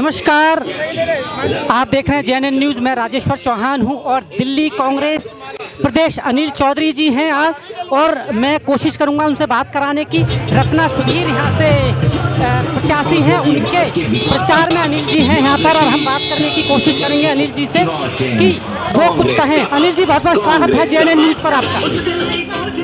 नमस्कार, आप देख रहे हैं JNN न्यूज़। मैं राजेश्वर चौहान हूं और दिल्ली कांग्रेस प्रदेश अनिल चौधरी जी हैं आज, और मैं कोशिश करूंगा उनसे बात कराने की। रत्ना सुधीर यहाँ से प्रत्याशी हैं, उनके प्रचार में अनिल जी हैं यहाँ पर, और हम बात करने की कोशिश करेंगे अनिल जी से कि वो कुछ कहें। अनिल जी, बहुत बहुत स्वागत है JNN न्यूज़ पर आपका।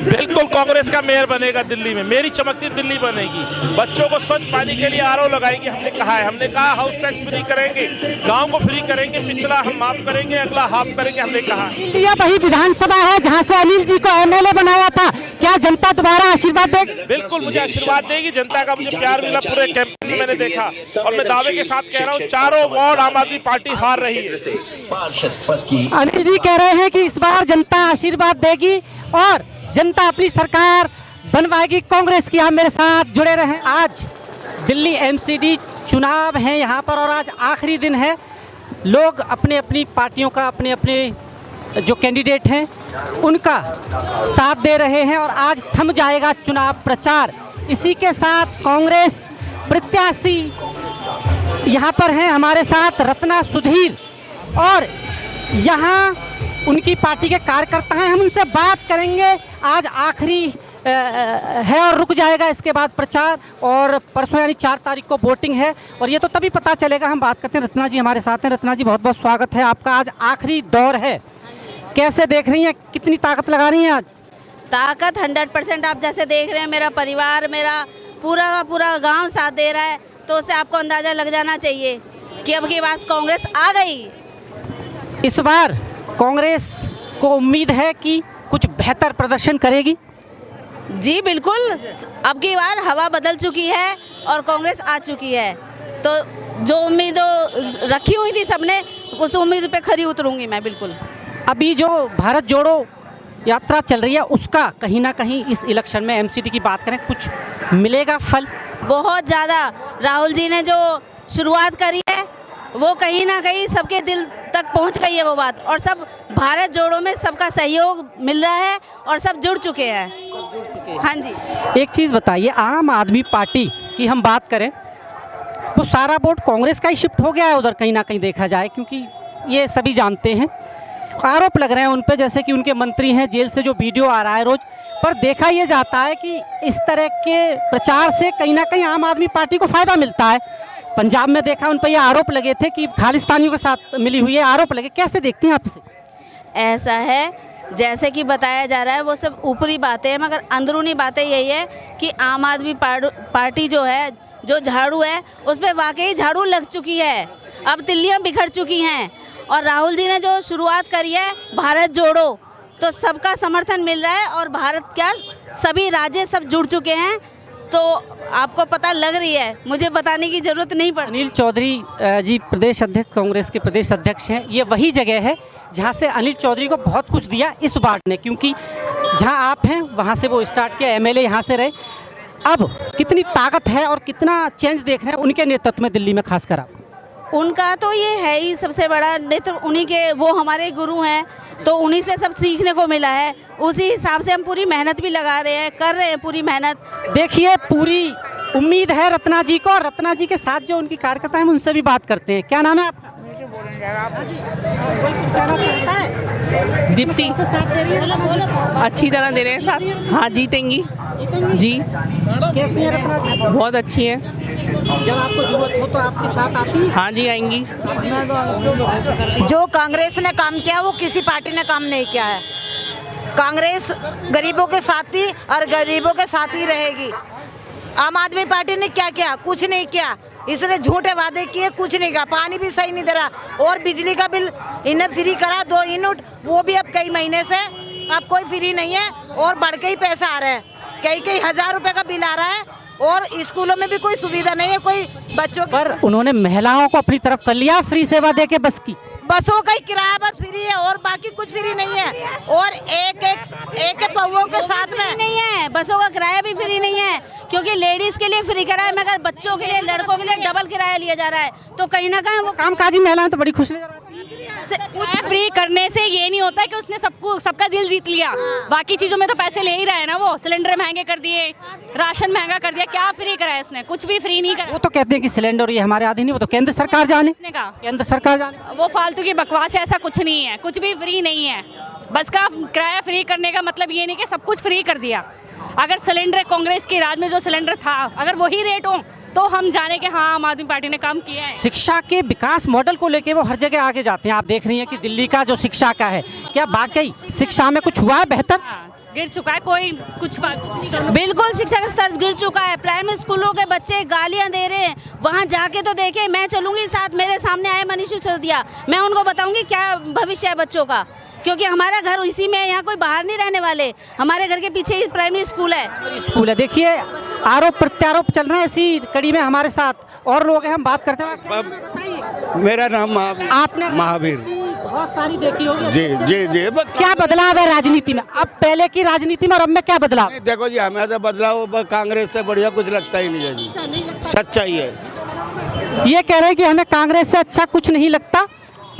बिल्कुल, कांग्रेस का मेयर बनेगा दिल्ली में, मेरी चमकती दिल्ली बनेगी। बच्चों को स्वच्छ पानी के लिए RO लगाएंगे, हमने कहा है। हमने कहा हाउस टैक्स फ्री करेंगे, गांव को फ्री करेंगे, पिछला हम माफ करेंगे, अगला हाफ करेंगे, हमने कहा। यह वही विधानसभा है जहां से अनिल जी को MLA बनाया था। क्या जनता दोबारा आशीर्वाद देगी? बिल्कुल, मुझे आशीर्वाद देगी। जनता का मुझे प्यार मिला, पूरे कैंपेन में मैंने देखा, और मैं दावे के साथ कह रहा हूँ, चारों वार्ड आम आदमी पार्टी हार रही है। अनिल जी कह रहे हैं कि इस बार जनता आशीर्वाद देगी और जनता अपनी सरकार बनवाएगी कांग्रेस की। आप मेरे साथ जुड़े रहें। आज दिल्ली MCD चुनाव है यहाँ पर, और आज आखिरी दिन है। लोग अपने अपनी पार्टियों का, अपने अपने जो कैंडिडेट हैं उनका साथ दे रहे हैं, और आज थम जाएगा चुनाव प्रचार। इसी के साथ कांग्रेस प्रत्याशी यहाँ पर हैं हमारे साथ, रत्ना सुधीर, और यहाँ उनकी पार्टी के कार्यकर्ता हैं। हम उनसे बात करेंगे। आज आखिरी है और रुक जाएगा इसके बाद प्रचार, और परसों यानी 4 तारीख को वोटिंग है, और ये तो तभी पता चलेगा। हम बात करते हैं, रत्ना जी हमारे साथ हैं। रत्ना जी, बहुत बहुत स्वागत है आपका। आज आखिरी दौर है, कैसे देख रही हैं, कितनी ताकत लगा रही हैं आज? ताकत 100% आप जैसे देख रहे हैं। मेरा परिवार, मेरा पूरा का पूरा गांव साथ दे रहा है, तो उससे आपको अंदाज़ा लग जाना चाहिए कि अब की बात कांग्रेस आ गई। इस बार कांग्रेस को उम्मीद है कि कुछ बेहतर प्रदर्शन करेगी? जी बिल्कुल, अब की बार हवा बदल चुकी है और कांग्रेस आ चुकी है, तो जो उम्मीदें रखी हुई थी सबने, उस उम्मीद पे खरी उतरूंगी मैं बिल्कुल। अभी जो भारत जोड़ो यात्रा चल रही है, उसका कहीं ना कहीं इस इलेक्शन में MCD की बात करें, कुछ मिलेगा फल? बहुत ज़्यादा। राहुल जी ने जो शुरुआत करी है वो कहीं ना कहीं सबके दिल तक पहुंच गई है वो बात, और सब भारत जोड़ो में सबका सहयोग मिल रहा है और सब जुड़ चुके हैं। हाँ जी। एक चीज़ बताइए, आम आदमी पार्टी की हम बात करें तो सारा वोट कांग्रेस का ही शिफ्ट हो गया है उधर, कहीं ना कहीं देखा जाए, क्योंकि ये सभी जानते हैं। आरोप लग रहे हैं उन पे, जैसे कि उनके मंत्री हैं, जेल से जो वीडियो आ रहा है रोज, पर देखा ये जाता है कि इस तरह के प्रचार से कहीं ना कहीं आम आदमी पार्टी को फ़ायदा मिलता है। पंजाब में देखा, उन पर ये आरोप लगे थे कि खालिस्तानियों के साथ मिली हुई है, आरोप लगे। कैसे देखती हैं आप इसे? ऐसा है, जैसे कि बताया जा रहा है वो सब ऊपरी बातें हैं, मगर अंदरूनी बातें यही है कि आम आदमी पार्टी जो है, जो झाड़ू है, उस पर वाकई झाड़ू लग चुकी है। अब तिल्लियाँ बिखर चुकी हैं, और राहुल जी ने जो शुरुआत करी है भारत जोड़ो, तो सबका समर्थन मिल रहा है, और भारत क्या सभी राज्य सब जुड़ चुके हैं, तो आपको पता लग रही है, मुझे बताने की ज़रूरत नहीं पड़ी। अनिल चौधरी जी प्रदेश अध्यक्ष, कांग्रेस के प्रदेश अध्यक्ष हैं। ये वही जगह है जहाँ से अनिल चौधरी को बहुत कुछ दिया इस बार ने, क्योंकि जहाँ आप हैं वहाँ से वो स्टार्ट किया, MLA यहाँ से रहे। अब कितनी ताकत है और कितना चेंज देख रहे हैं उनके नेतृत्व में दिल्ली में, खासकर आप? उनका तो ये है ही सबसे बड़ा नेतृत्व, उन्हीं के, वो हमारे गुरु हैं, तो उन्हीं से सब सीखने को मिला है। उसी हिसाब से हम पूरी मेहनत भी लगा रहे हैं, कर रहे हैं पूरी मेहनत। देखिए, पूरी उम्मीद है रत्ना जी को, और रत्ना जी के साथ जो उनकी कार्यकर्ता हैं उनसे भी बात करते हैं। क्या नाम है आपका? दीप्ति। अच्छी तरह दे रहे हैं साथ। हाँ, जीतेंगी जी। कैसी है रत्ना जी? बहुत अच्छी है। जब आपको जरूरत हो तो आपके साथ आती है? हाँ जी, आएंगी। जो कांग्रेस ने काम किया वो किसी पार्टी ने काम नहीं किया है। कांग्रेस गरीबों के साथ थी और गरीबों के साथ ही रहेगी। आम आदमी पार्टी ने क्या किया? कुछ नहीं किया। इसने झूठे वादे किए, कुछ नहीं किया। पानी भी सही नहीं दे रहा, और बिजली का बिल इन्हें फ्री करा 2 यूनिट, वो भी अब कई महीने से अब कोई फ्री नहीं है, और बढ़ के ही पैसे आ रहे हैं। कई 1000 रुपए का बिल आ रहा है, और स्कूलों में भी कोई सुविधा नहीं है, कोई बच्चों पर उन्होंने महिलाओं को अपनी तरफ कर लिया फ्री सेवा दे के बस की। बसों का ही किराया बस फ्री है, और बाकी कुछ फ्री नहीं है, और एक पौवों के साथ में नहीं है। बसों का किराया भी फ्री नहीं है, क्योंकि लेडीज के लिए फ्री किराया, मगर बच्चों के लिए, लड़कों के लिए डबल किराया लिया जा रहा है, तो कहीं ना कहीं वो कामकाजी महिलाएं तो बड़ी खुश नजर आती हैं। उससे फ्री करने से ये नहीं होता है कि उसने सबका दिल जीत लिया। बाकी चीजों में तो पैसे ले ही रहा है ना, वो सिलेंडर महंगे कर दिए, राशन महंगा कर दिया, क्या फ्री करा है उसने? कुछ भी फ्री नहीं करा। वो तो कहते हैं कि सिलेंडर ये हमारे आधे नहीं, वो तो केंद्र सरकार जाने, उसने कहा केंद्र सरकार जाने। वो फालतू की बकवास है, ऐसा कुछ नहीं है, कुछ भी फ्री नहीं है। बस का किराया फ्री करने का मतलब ये नहीं कि सब कुछ फ्री कर दिया। अगर सिलेंडर कांग्रेस के राज में जो सिलेंडर था, अगर वही रेट हो तो हम जाने कि हाँ आम आदमी पार्टी ने काम किया है। शिक्षा के विकास मॉडल को लेके वो हर जगह आगे जाते हैं। आप देख रही हैं कि दिल्ली का जो शिक्षा का है, क्या वाकई शिक्षा में कुछ हुआ है बेहतर? हाँ, गिर चुका है, कोई कुछ नहीं कर। बिल्कुल शिक्षा का स्तर गिर चुका है। प्राइमरी स्कूलों के बच्चे गालियां दे रहे हैं, वहां जाके तो देखे। मैं चलूंगी साथ, मेरे सामने आए मनीष सिसोदिया, मैं उनको बताऊंगी क्या भविष्य है बच्चों का, क्योंकि हमारा घर इसी में है, यहाँ कोई बाहर नहीं रहने वाले। हमारे घर के पीछे ही प्राइमरी स्कूल है। स्कूल है। देखिए आरोप प्रत्यारोप चल रहे हैं। इसी कड़ी में हमारे साथ और लोग हैं, हम बात करते हैं। मेरा नाम आपने महावीर बहुत सारी देखी होगी। जी जी जी। क्या बदलाव है राजनीति में अब पहले की राजनीति में और अब में, क्या बदलाव? देखो जी, हमें तो बदलाव कांग्रेस से बढ़िया कुछ लगता ही नहीं है जी, सच्चाई है। ये कह रहे हैं कि हमें कांग्रेस से अच्छा कुछ नहीं लगता,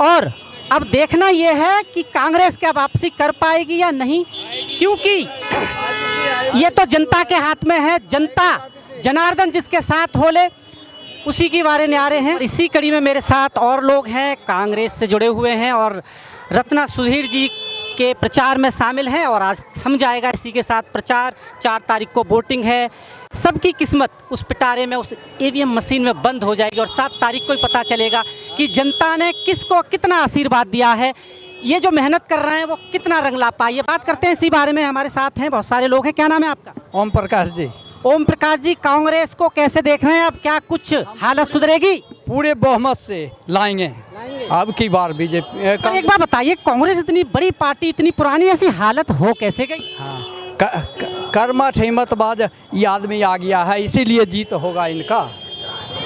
और अब देखना ये है कि कांग्रेस क्या वापसी कर पाएगी या नहीं, क्योंकि ये तो जनता के हाथ में है। जनता जनार्दन जिसके साथ होले उसी की वारे न्यारे हैं। इसी कड़ी में मेरे साथ और लोग हैं, कांग्रेस से जुड़े हुए हैं और रत्ना सुधीर जी के प्रचार में शामिल हैं। और आज थम जाएगा इसी के साथ प्रचार। 4 तारीख को वोटिंग है। सबकी किस्मत उस पिटारे में, उस ईवीएम मशीन में बंद हो जाएगी और 7 तारीख को ही पता चलेगा कि जनता ने किसको कितना आशीर्वाद दिया है। ये जो मेहनत कर रहे हैं वो कितना रंग ला पाई है। बात करते हैं इसी बारे में। हमारे साथ हैं बहुत सारे लोग हैं। क्या नाम है आपका? ओम प्रकाश जी। ओम प्रकाश जी, कांग्रेस को कैसे देख रहे हैं? अब क्या कुछ हालत सुधरेगी? पूरे बहुमत से लाएंगे अब की बार बीजेपी। एक बार बताइए, कांग्रेस इतनी बड़ी पार्टी, इतनी पुरानी, ऐसी हालत हो कैसे गई? हाँ, कर्मठ हिम्मतबाज ये आदमी आ गया है, इसीलिए जीत होगा इनका।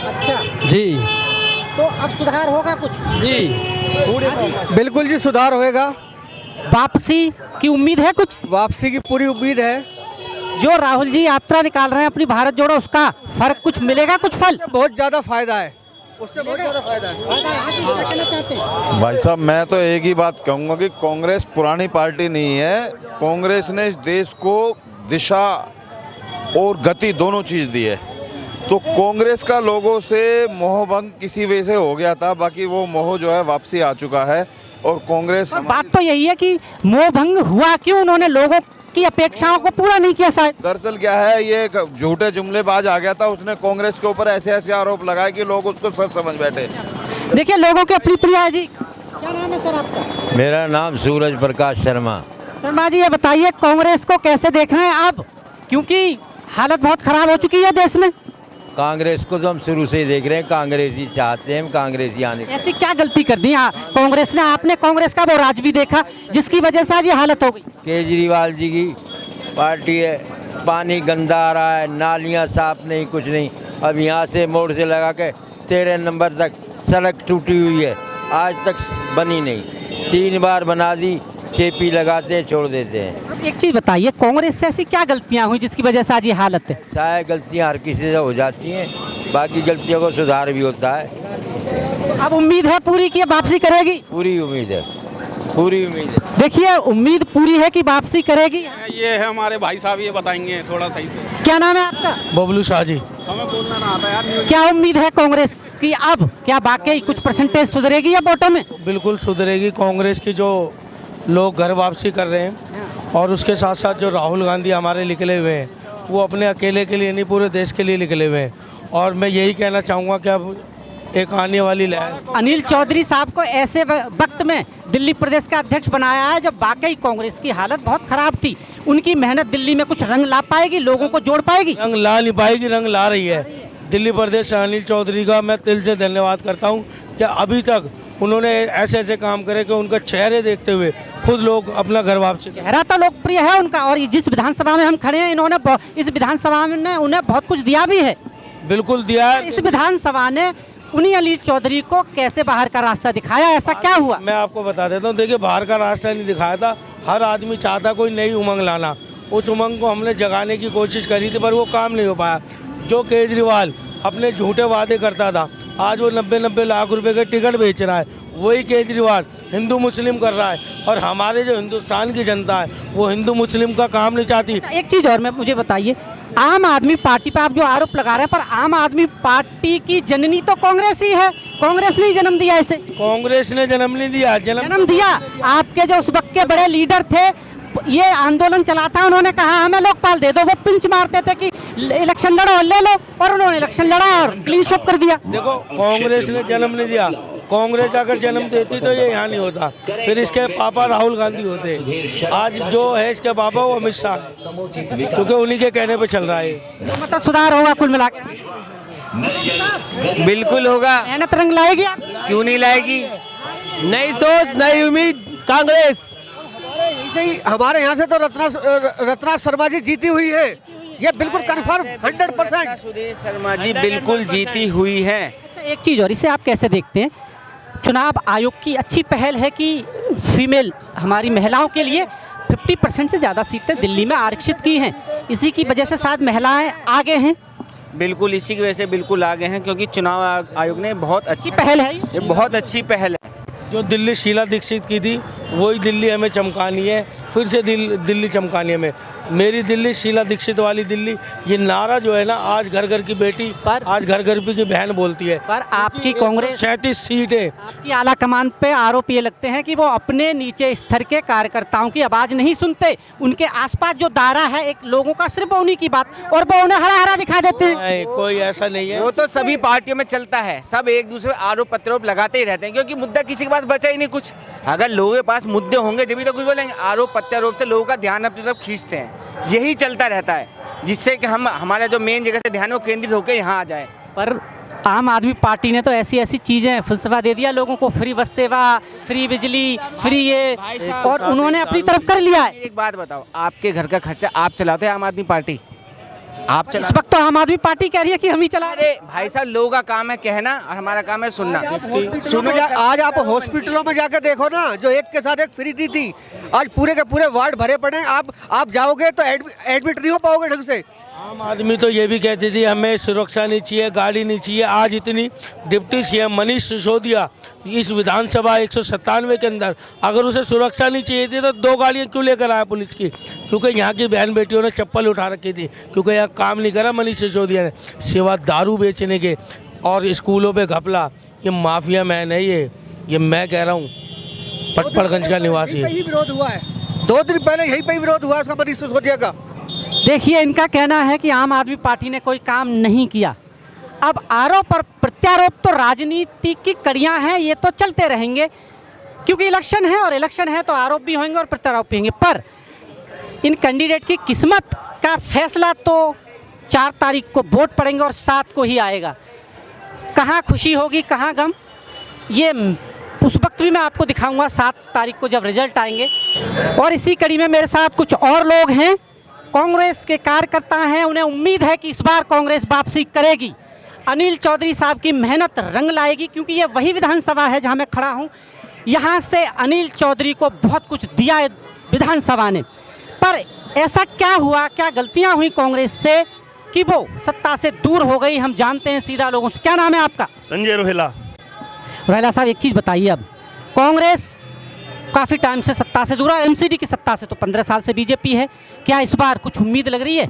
अच्छा जी, तो अब सुधार होगा कुछ? जी पूरे बिल्कुल जी, सुधार होएगा। वापसी की उम्मीद है कुछ? वापसी की पूरी उम्मीद है। जो राहुल जी यात्रा निकाल रहे हैं अपनी भारत जोड़ो, उसका फर्क कुछ मिलेगा, कुछ फल? बहुत ज्यादा फायदा है, उससे बहुत ज्यादा फायदा है। भाई साहब, मैं तो एक ही बात कहूँगा कि कांग्रेस पुरानी पार्टी नहीं है। कांग्रेस ने इस देश को दिशा और गति दोनों चीज़ दी है। तो कांग्रेस का लोगों से मोह भंग किसी वजह से हो गया था, बाकी वो मोह जो है वापसी आ चुका है। और कांग्रेस, बात तो यही है कि मोह भंग हुआ क्यों? उन्होंने लोगों की अपेक्षाओं को पूरा नहीं किया शायद। दरअसल क्या है, ये झूठे जुमलेबाज आ गया था, उसने कांग्रेस के ऊपर ऐसे ऐसे आरोप लगाए कि लोग उसको सच समझ बैठे। देखिए लोगों की अपनी प्रिया है जी। क्या नाम है सर आपका? मेरा नाम सूरज प्रकाश शर्मा। शर्मा जी, ये बताइए कांग्रेस को कैसे देख रहे हैं आप, क्योंकि हालत बहुत खराब हो चुकी है देश में? कांग्रेस को तो हम शुरू से ही देख रहे हैं, कांग्रेस ही चाहते हैं, हम कांग्रेस ही आने। ऐसी क्या गलती कर दी कांग्रेस ने? आपने कांग्रेस का वो राज भी देखा जिसकी वजह से आज ये हालत हो गई। केजरीवाल जी की पार्टी है, पानी गंदा आ रहा है, नालियां साफ नहीं, कुछ नहीं। अब यहाँ से मोड़ से लगा के 13 नंबर तक सड़क टूटी हुई है, आज तक बनी नहीं। 3 बार बना दी, चेपी लगाते हैं, छोड़ देते हैं। अब एक चीज़ बताइए, कांग्रेस से ऐसी क्या गलतियां हुई जिसकी वजह से आज ये हालत है? शायद गलतियाँ हर किसी से हो जाती हैं, बाकी गलतियों को सुधार भी होता है। अब उम्मीद है पूरी की वापसी करेगी? पूरी उम्मीद है, पूरी उम्मीद है। देखिए उम्मीद पूरी है कि वापसी करेगी। ये है हमारे भाई साहब, ये बताएंगे थोड़ा सही से। क्या नाम है आपका? बबलू शाह जी। हमें बोलना ना आता यार। क्या उम्मीद है कांग्रेस की अब? क्या वाकई कुछ परसेंटेज सुधरेगी या वोटों में? बिल्कुल सुधरेगी। कांग्रेस की जो लोग घर वापसी कर रहे हैं और उसके साथ साथ जो राहुल गांधी हमारे निकले हुए हैं, वो अपने अकेले के लिए नहीं, पूरे देश के लिए निकले हुए हैं। और मैं यही कहना चाहूँगा कि अब एक आने वाली लहर। अनिल चौधरी साहब को ऐसे वक्त में दिल्ली प्रदेश का अध्यक्ष बनाया है जब वाकई कांग्रेस की हालत बहुत खराब थी। उनकी मेहनत दिल्ली में कुछ रंग ला पाएगी, लोगों को जोड़ पाएगी? रंग ला नहीं पाएगी, रंग ला रही है दिल्ली प्रदेश से। अनिल चौधरी का मैं दिल से धन्यवाद करता हूँ कि अभी तक उन्होंने ऐसे ऐसे काम करे कि उनका चेहरे देखते हुए खुद लोग अपना घर वापसी। चेहरा तो लोकप्रिय है उनका, और जिस विधानसभा में हम खड़े हैं, इन्होंने इस विधानसभा में उन्हें बहुत कुछ दिया भी है। बिल्कुल दिया है। इस विधानसभा ने उन्हीं अनिल चौधरी को कैसे बाहर का रास्ता दिखाया, ऐसा क्या हुआ? मैं आपको बता देता हूँ। देखिए, बाहर का रास्ता नहीं दिखाया था। हर आदमी चाहता कोई नई उमंग लाना, उस उमंग को हमने जगाने की कोशिश करी थी, पर वो काम नहीं हो पाया। जो केजरीवाल अपने झूठे वादे करता था, आज वो 90-90 लाख रुपए के टिकट बेच रहा है। वही केजरीवाल हिंदू मुस्लिम कर रहा है, और हमारे जो हिंदुस्तान की जनता है वो हिंदू मुस्लिम का काम नहीं चाहती। एक चीज़ और मुझे बताइए, आम आदमी पार्टी पर आप जो आरोप लगा रहे हैं, पर आम आदमी पार्टी की जननी तो कांग्रेस ही है। कांग्रेस ने ही जन्म दिया इसे। कांग्रेस ने जन्म नहीं दिया, जन्म दिया। आपके जो उस वक्त के बड़े लीडर थे, ये आंदोलन चला था, उन्होंने कहा हमें लोकपाल दे दो। वो पिंच मारते थे कि इलेक्शन लड़ो, ले लो, और उन्होंने इलेक्शन लड़ा और क्लीन स्वीप कर दिया। देखो, कांग्रेस ने जन्म नहीं दिया। कांग्रेस अगर जन्म देती तो ये यहाँ नहीं होता, फिर इसके पापा राहुल गांधी होते। आज जो है इसके पापा वो अमित शाह, क्योंकि उन्हीं के कहने पे चल रहा है। मतलब सुधार होगा कुल मिला के? बिल्कुल होगा। मेहनत रंग लाएगी? क्यों नहीं लाएगी? नई सोच, नई उम्मीद, कांग्रेस। हमारे यहाँ से तो रत्ना शर्मा जी जीती हुई है, ये बिल्कुल कंफर्म 100%। सुधीर शर्मा जी बिल्कुल जीती हुई है। अच्छा, एक चीज़ और, इसे आप कैसे देखते हैं? चुनाव आयोग की अच्छी पहल है कि फीमेल हमारी महिलाओं के लिए 50% से ज़्यादा सीटें दिल्ली में आरक्षित की हैं। इसी की वजह से शायद महिलाएं आगे हैं। बिल्कुल इसी की वजह से बिल्कुल आगे हैं, क्योंकि चुनाव आयोग ने बहुत अच्छी पहल है, ये बहुत अच्छी पहल है। जो दिल्ली शीला दीक्षित की थी वही दिल्ली हमें चमकानी है, फिर से दिल्ली चमकानी है हमें। मेरी दिल्ली, शीला दीक्षित वाली दिल्ली, ये नारा जो है ना, आज घर घर की बेटी पर, आज घर घर की बहन बोलती है। पर आपकी कांग्रेस 37 सीट है। आपकी आला कमान पे आरोप ये लगते हैं कि वो अपने नीचे स्तर के कार्यकर्ताओं की आवाज़ नहीं सुनते। उनके आसपास जो दायरा है एक लोगों का, सिर्फ उन्हीं की बात, और वो उन्हें हरा हरा दिखा देते हैं। नहीं, कोई ऐसा नहीं है। वो तो सभी पार्टियों में चलता है, सब एक दूसरे आरोप प्रत्यारोप लगाते ही रहते हैं, क्योंकि मुद्दा किसी के पास बचा ही नहीं कुछ। अगर लोगों के पास मुद्दे होंगे जब भी तो कुछ बोलेंगे। आरोप प्रत्यारोप से लोगों का ध्यान अपनी तरफ खींचते हैं, यही चलता रहता है, जिससे कि हम हमारा जो मेन जगह से ध्यान है वो केंद्रित होकर यहाँ आ जाए। पर आम आदमी पार्टी ने तो ऐसी ऐसी चीज़ें फलसफा दे दिया लोगों को, फ्री बस सेवा, फ्री बिजली, फ्री ये, और उन्होंने अपनी तरफ कर लिया है। एक बात बताओ, आपके घर का खर्चा आप चलाते हैं? आम आदमी पार्टी आप इस वक्त तो आम आदमी पार्टी कह रही है कि हम ही चला रहे। अरे भाई साहब, लोगों का काम है कहना और हमारा काम है सुनना। आज आप हॉस्पिटलों में जाकर देखो ना, जो एक के साथ एक फ्री दी थी, आज पूरे के पूरे वार्ड भरे पड़े हैं। आप जाओगे तो एडमिट नहीं हो पाओगे ढंग से। आम आदमी तो ये भी कहती थी हमें सुरक्षा नहीं चाहिए, गाड़ी नहीं चाहिए। आज इतनी डिप्टी सीएम मनीष सिसोदिया इस विधानसभा 197 के अंदर, अगर उसे सुरक्षा नहीं चाहिए थी तो 2 गाड़ियाँ क्यों लेकर आया पुलिस की? क्योंकि यहाँ की बहन बेटियों ने चप्पल उठा रखी थी, क्योंकि यह काम नहीं करा मनीष सिसोदिया ने, सिवा दारू बेचने के और स्कूलों पे घपला। ये माफिया मैन है, ये मैं कह रहा हूँ, पटपड़गंज का निवासी है। विरोध हुआ है 2 दिन पहले, यहीं पर विरोध हुआ है मनीष सिसोदिया का। देखिए, इनका कहना है कि आम आदमी पार्टी ने कोई काम नहीं किया। अब आरोप और प्रत्यारोप तो राजनीति की कड़ियां हैं, ये तो चलते रहेंगे, क्योंकि इलेक्शन है, और इलेक्शन है तो आरोप भी होंगे और प्रत्यारोप भी होंगे। पर इन कैंडिडेट की किस्मत का फैसला तो 4 तारीख को वोट पड़ेंगे और 7 को ही आएगा। कहाँ खुशी होगी, कहाँ गम, ये उस वक्त भी मैं आपको दिखाऊंगा 7 तारीख को जब रिजल्ट आएंगे। और इसी कड़ी में मेरे साथ कुछ और लोग हैं, कांग्रेस के कार्यकर्ता हैं। उन्हें उम्मीद है कि इस बार कांग्रेस वापसी करेगी, अनिल चौधरी साहब की मेहनत रंग लाएगी, क्योंकि ये वही विधानसभा है जहां मैं खड़ा हूं। यहां से अनिल चौधरी को बहुत कुछ दिया है विधानसभा ने, पर ऐसा क्या हुआ, क्या गलतियां हुई कांग्रेस से कि वो सत्ता से दूर हो गई? हम जानते हैं सीधा लोगों से। क्या नाम है आपका? संजय रोहेला। रोहेला साहब, एक चीज़ बताइए, अब कांग्रेस काफ़ी टाइम से सत्ता से दूर है, एमसीडी की सत्ता से तो 15 साल से बीजेपी है, क्या इस बार कुछ उम्मीद लग रही है?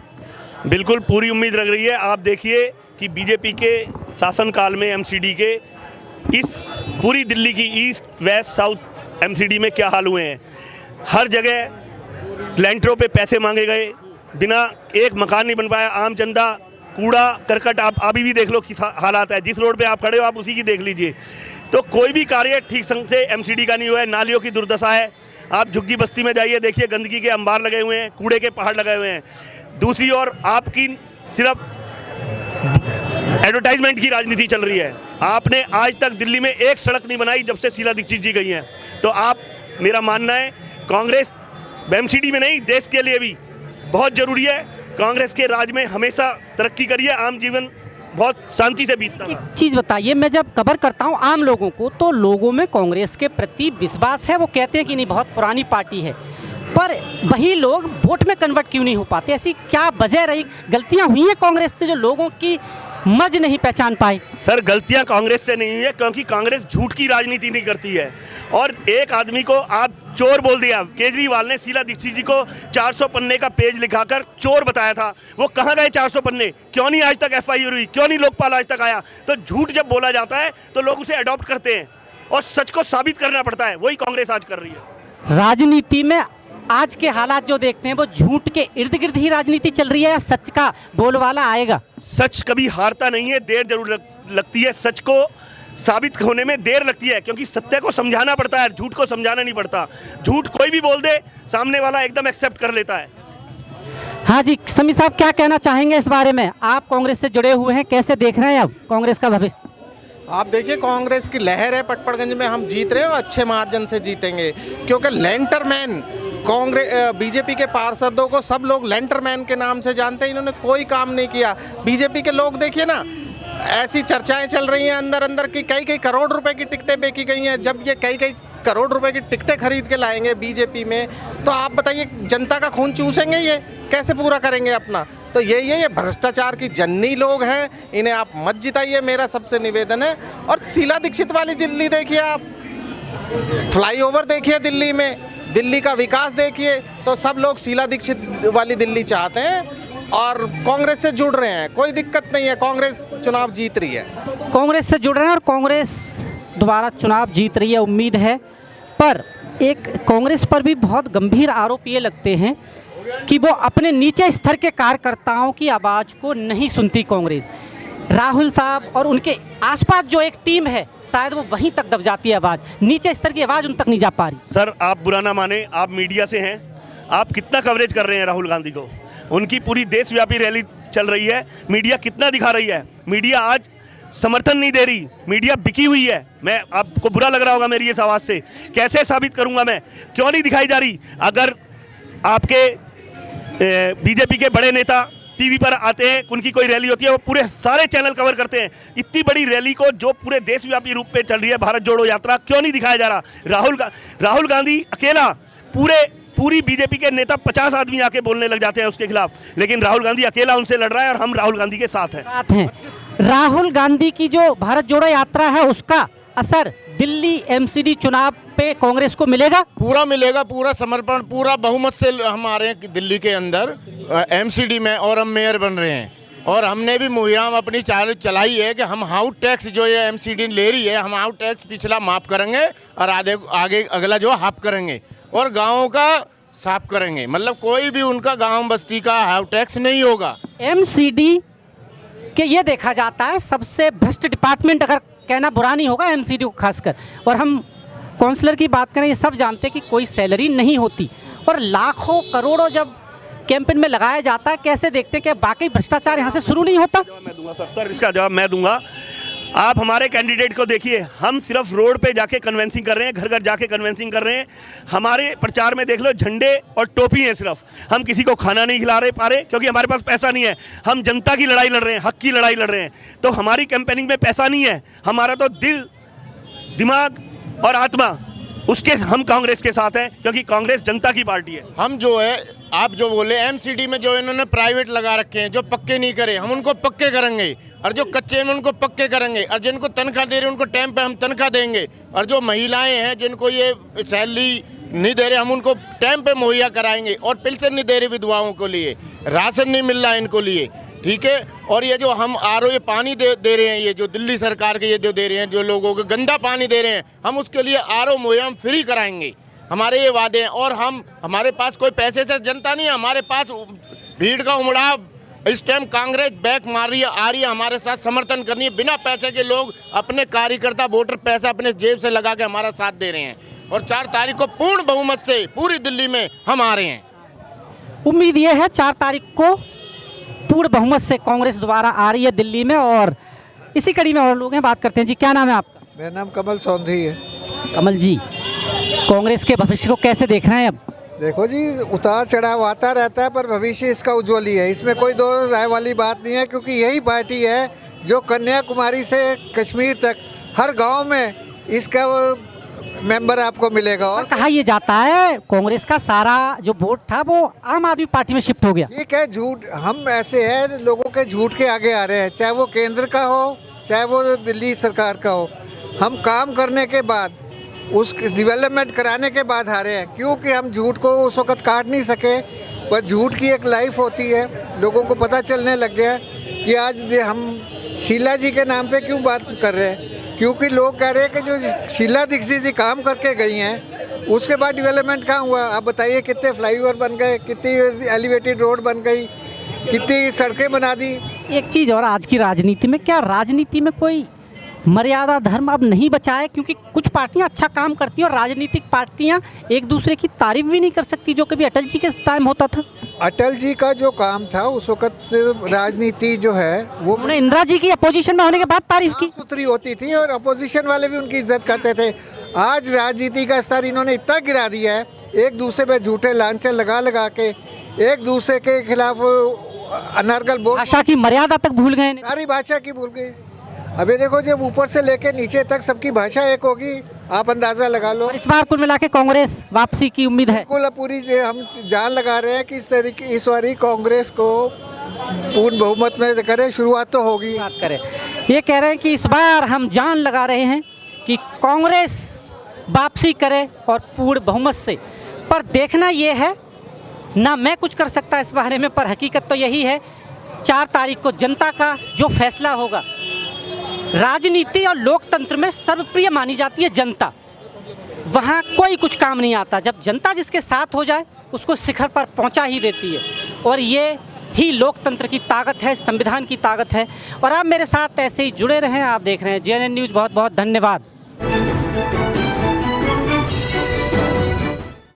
बिल्कुल पूरी उम्मीद लग रही है। आप देखिए कि बीजेपी के शासनकाल में एमसीडी के इस पूरी दिल्ली की ईस्ट वेस्ट साउथ एमसीडी में क्या हाल हुए हैं। हर जगह लैंटरों पे पैसे मांगे गए, बिना एक मकान नहीं बन पाया। आम जनता, कूड़ा करकट, आप अभी भी देख लो किस हालात है। जिस रोड पे आप खड़े हो आप उसी की देख लीजिए। तो कोई भी कार्य ठीक संग से एमसीडी का नहीं हुआ है। नालियों की दुर्दशा है। आप झुग्गी बस्ती में जाइए, देखिए गंदगी के अंबार लगे हुए हैं, कूड़े के पहाड़ लगे हुए हैं। दूसरी ओर आपकी सिर्फ एडवर्टाइजमेंट की राजनीति चल रही है। आपने आज तक दिल्ली में एक सड़क नहीं बनाई जब से शीला दीक्षित जी गई हैं। तो आप, मेरा मानना है कांग्रेस एमसीडी में नहीं, देश के लिए भी बहुत ज़रूरी है। कांग्रेस के राज में हमेशा तरक्की करिए, आम जीवन बहुत शांति से बीतता। एक चीज़ बताइए, मैं जब कवर करता हूँ आम लोगों को, तो लोगों में कांग्रेस के प्रति विश्वास है। वो कहते हैं कि नहीं, बहुत पुरानी पार्टी है, पर वही लोग वोट में कन्वर्ट क्यों नहीं हो पाते? ऐसी क्या वजह रही, गलतियाँ हुई हैं कांग्रेस से जो लोगों की मर्ज नहीं पहचान पाए? सर गलतियां कांग्रेस से नहीं है, क्योंकि कांग्रेस झूठ की राजनीति नहीं करती है। और एक आदमी को आप चोर बोल दिया। केजरीवाल ने शीला दीक्षित जी को 400 पन्ने का पेज लिखाकर चोर बताया था। वो कहाँ गए 400 पन्ने? क्यों नहीं आज तक FIR हुई? क्यों नहीं लोकपाल आज तक आया? तो झूठ जब बोला जाता है तो लोग उसे अडॉप्ट करते हैं और सच को साबित करना पड़ता है। वही कांग्रेस आज कर रही है। राजनीति में आज के हालात जो देखते हैं वो झूठ के इर्द गिर्द ही राजनीति चल रही है या सच का बोलबाला आएगा? सच कभी हारता नहीं है, देर जरूर लगती है। सच को साबित होने में देर लगती है, क्योंकि सत्य को समझाना पड़ता है, झूठ को समझाना नहीं पड़ता। झूठ कोई भी बोल दे, सामने वाला एकदम एक्सेप्ट कर लेता है। हाँ जी, समीर साहब क्या कहना चाहेंगे इस बारे में? आप कांग्रेस से जुड़े हुए हैं, कैसे देख रहे हैं अब कांग्रेस का भविष्य? आप देखिए, कांग्रेस की लहर है, पटपड़गंज में हम जीत रहे हैं और अच्छे मार्जिन से जीतेंगे, क्योंकि लेंटरमैन कांग्रेस बीजेपी के पार्षदों को सब लोग लेंटरमैन के नाम से जानते हैं। इन्होंने कोई काम नहीं किया। बीजेपी के लोग देखिए ना, ऐसी चर्चाएं चल रही हैं अंदर अंदर की कई करोड़ रुपए की टिकटें बेची गई हैं। जब ये कई करोड़ रुपए की टिकटें खरीद के लाएंगे बीजेपी में, तो आप बताइए जनता का खून चूसेंगे, ये कैसे पूरा करेंगे अपना? तो यही है, ये भ्रष्टाचार की जन्नी लोग हैं, इन्हें आप मत जिताइए, मेरा सबसे निवेदन है। और शीला दीक्षित वाली दिल्ली देखिए, आप फ्लाईओवर देखिए दिल्ली में, दिल्ली का विकास देखिए, तो सब लोग शीला दीक्षित वाली दिल्ली चाहते हैं और कांग्रेस से जुड़ रहे हैं। कोई दिक्कत नहीं है, कांग्रेस चुनाव जीत रही है। कांग्रेस से जुड़ रहे हैं और कांग्रेस दोबारा चुनाव जीत रही है, उम्मीद है। पर एक कांग्रेस पर भी बहुत गंभीर आरोप ये लगते हैं कि वो अपने नीचे स्तर के कार्यकर्ताओं की आवाज़ को नहीं सुनती कांग्रेस। राहुल साहब और उनके आसपास जो एक टीम है, शायद वो वहीं तक दब जाती है आवाज़, नीचे स्तर की आवाज़ उन तक नहीं जा पा रही। सर आप बुरा ना माने, आप मीडिया से हैं, आप कितना कवरेज कर रहे हैं राहुल गांधी को? उनकी पूरी देशव्यापी रैली चल रही है, मीडिया कितना दिखा रही है? मीडिया आज समर्थन नहीं दे रही, मीडिया बिकी हुई है। मैं आपको बुरा लग रहा होगा मेरी इस आवाज़ से, कैसे साबित करूंगा मैं? क्यों नहीं दिखाई जा रही? अगर आपके बीजेपी के बड़े नेता टीवी पर आते हैं, उनकी कोई रैली होती है, वो पूरे सारे चैनल कवर करते हैं। इतनी बड़ी रैली को जो पूरे देशव्यापी रूप में चल रही है, भारत जोड़ो यात्रा, क्यों नहीं दिखाया जा रहा? राहुल गांधी अकेला, पूरी बीजेपी के नेता 50 आदमी आके बोलने लग जाते हैं उसके खिलाफ, लेकिन राहुल गांधी अकेला उनसे लड़ रहा है और हम राहुल गांधी के साथ हैं। राहुल गांधी की जो भारत जोड़ो यात्रा है, उसका असर दिल्ली MCD चुनाव पे कांग्रेस को मिलेगा? पूरा मिलेगा, पूरा समर्पण, पूरा बहुमत से हम आ रहे हैं दिल्ली के अंदर MCD में, और हम मेयर बन रहे हैं। और हमने भी मुहिम अपनी चाल चलाई है कि हम हाउस टैक्स जो ये MCD ले रही है, हम हाउस टैक्स पिछला माफ़ करेंगे और आगे अगला जो हाफ करेंगे और गाँवों का साफ करेंगे। मतलब कोई भी उनका गाँव बस्ती का हाउस टैक्स नहीं होगा। MCD के ये देखा जाता है सबसे भ्रष्ट डिपार्टमेंट, अगर कहना बुरा नहीं होगा MCD को खासकर। और हम काउंसलर की बात करें, ये सब जानते हैं कि कोई सैलरी नहीं होती और लाखों करोड़ों जब कैंपेन में लगाया जाता है, कैसे देखते हैं कि बाकी भ्रष्टाचार यहाँ से शुरू नहीं होता? मैं दूंगा सर, इसका जवाब मैं दूंगा। आप हमारे कैंडिडेट को देखिए, हम सिर्फ रोड पे जाके कन्वेंसिंग कर रहे हैं, घर घर जाके कन्वेंसिंग कर रहे हैं। हमारे प्रचार में देख लो झंडे और टोपी है सिर्फ, हम किसी को खाना नहीं खिला पा रहे क्योंकि हमारे पास पैसा नहीं है। हम जनता की लड़ाई लड़ रहे हैं, हक की लड़ाई लड़ रहे हैं। तो हमारी कैंपेनिंग में पैसा नहीं है, हमारा तो दिल, दिमाग और आत्मा, उसके हम कांग्रेस के साथ हैं, क्योंकि कांग्रेस जनता की पार्टी है। हम जो है, आप जो बोले MCD में जो इन्होंने प्राइवेट लगा रखे हैं, जो पक्के नहीं करे, हम उनको पक्के करेंगे, और जो कच्चे हैं उनको पक्के करेंगे, और जिनको तनख्वाह दे रहे हैं उनको टाइम पे हम तनख्वाह देंगे, और जो महिलाएं हैं जिनको ये सैलरी नहीं दे रहे, हम उनको टाइम पे मुहैया कराएंगे, और पेंशन नहीं दे रहे विधवाओं को लिए, राशन नहीं मिल रहा है इनको लिए, ठीक है। और ये जो हम RO ये पानी दे रहे हैं, ये जो दिल्ली सरकार के ये जो दे रहे हैं, जो लोगों को गंदा पानी दे रहे हैं, हम उसके लिए RO मुहैया हम फ्री कराएंगे, हमारे ये वादे हैं। और हमारे पास कोई पैसे से जनता नहीं है, हमारे पास भीड़ का उमड़ाव। इस टाइम कांग्रेस बैक मार रही है, आ रही है, हमारे साथ समर्थन करनी है। बिना पैसे के लोग, अपने कार्यकर्ता वोटर पैसा अपने जेब से लगा के हमारा साथ दे रहे हैं, और 4 तारीख को पूर्ण बहुमत से पूरी दिल्ली में हम आ रहे हैं। उम्मीद ये है 4 तारीख को पूर्ण बहुमत से कांग्रेस दोबारा आ रही है दिल्ली में। और इसी कड़ी में और लोग हैं, बात करते हैं। जी क्या नाम है आपका? मेरा नाम कमल सौंधी है। कमल जी, कांग्रेस के भविष्य को कैसे देख रहे हैं अब? देखो जी, उतार चढ़ाव आता रहता है, पर भविष्य इसका उज्ज्वल ही है, इसमें कोई दो राय वाली बात नहीं है, क्योंकि यही पार्टी है जो कन्याकुमारी से कश्मीर तक हर गांव में इसका मेंबर आपको मिलेगा। और कहा यह जाता है कांग्रेस का सारा जो वोट था वो आम आदमी पार्टी में शिफ्ट हो गया। ठीक है, झूठ हम ऐसे हैं, लोगों के झूठ के आगे आ रहे हैं, चाहे वो केंद्र का हो चाहे वो दिल्ली सरकार का हो। हम काम करने के बाद उस डेवलपमेंट कराने के बाद हारे हैं, क्योंकि हम झूठ को उस वक्त काट नहीं सके। पर झूठ की एक लाइफ होती है, लोगों को पता चलने लग गया कि आज हम शीला जी के नाम पे क्यों बात कर रहे हैं, क्योंकि लोग कह रहे हैं कि जो शीला दीक्षित जी काम करके गई हैं उसके बाद डेवलपमेंट कहाँ हुआ। आप बताइए कितने फ्लाईओवर बन गए, कितनी एलिवेटेड रोड बन गई, कितनी सड़कें बना दी। एक चीज़ और, आज की राजनीति में क्या राजनीति में कोई मर्यादा धर्म अब नहीं बचा है? क्योंकि कुछ पार्टियां अच्छा काम करती हैं और राजनीतिक पार्टियां एक दूसरे की तारीफ भी नहीं कर सकती, जो कभी अटल जी के टाइम होता था। अटल जी का जो काम था उस वक्त राजनीति जो है वो उन्होंने इंदिरा जी की अपोजिशन में होने के बाद तारीफ की, सुथरी होती थी और अपोजिशन वाले भी उनकी इज्जत करते थे। आज राजनीति का स्तर इन्होंने इतना गिरा दिया है, एक दूसरे पे झूठे लांछन लगा लगा के एक दूसरे के खिलाफ अनर्गल बोल, भाषा की मर्यादा तक भूल गए, सारी भाषा की भूल गए। अभी देखो जब ऊपर से लेके नीचे तक सबकी भाषा एक होगी, आप अंदाजा लगा लो। इस बार कुल मिला के कांग्रेस वापसी की उम्मीद है? बिल्कुल, पूरी हम जान लगा रहे हैं कि इस बारी कांग्रेस को पूर्ण बहुमत में करें, शुरुआत तो होगी। बात करें, ये कह रहे हैं कि इस बार हम जान लगा रहे हैं कि कांग्रेस वापसी करे और पूर्ण बहुमत से। पर देखना ये है, ना मैं कुछ कर सकता इस बारे में, पर हकीकत तो यही है 4 तारीख को जनता का जो फैसला होगा। राजनीति और लोकतंत्र में सर्वप्रिय मानी जाती है जनता, वहाँ कोई कुछ काम नहीं आता। जब जनता जिसके साथ हो जाए उसको शिखर पर पहुँचा ही देती है, और ये ही लोकतंत्र की ताकत है, संविधान की ताकत है। और आप मेरे साथ ऐसे ही जुड़े रहें। आप देख रहे हैं JNN न्यूज़। बहुत बहुत धन्यवाद।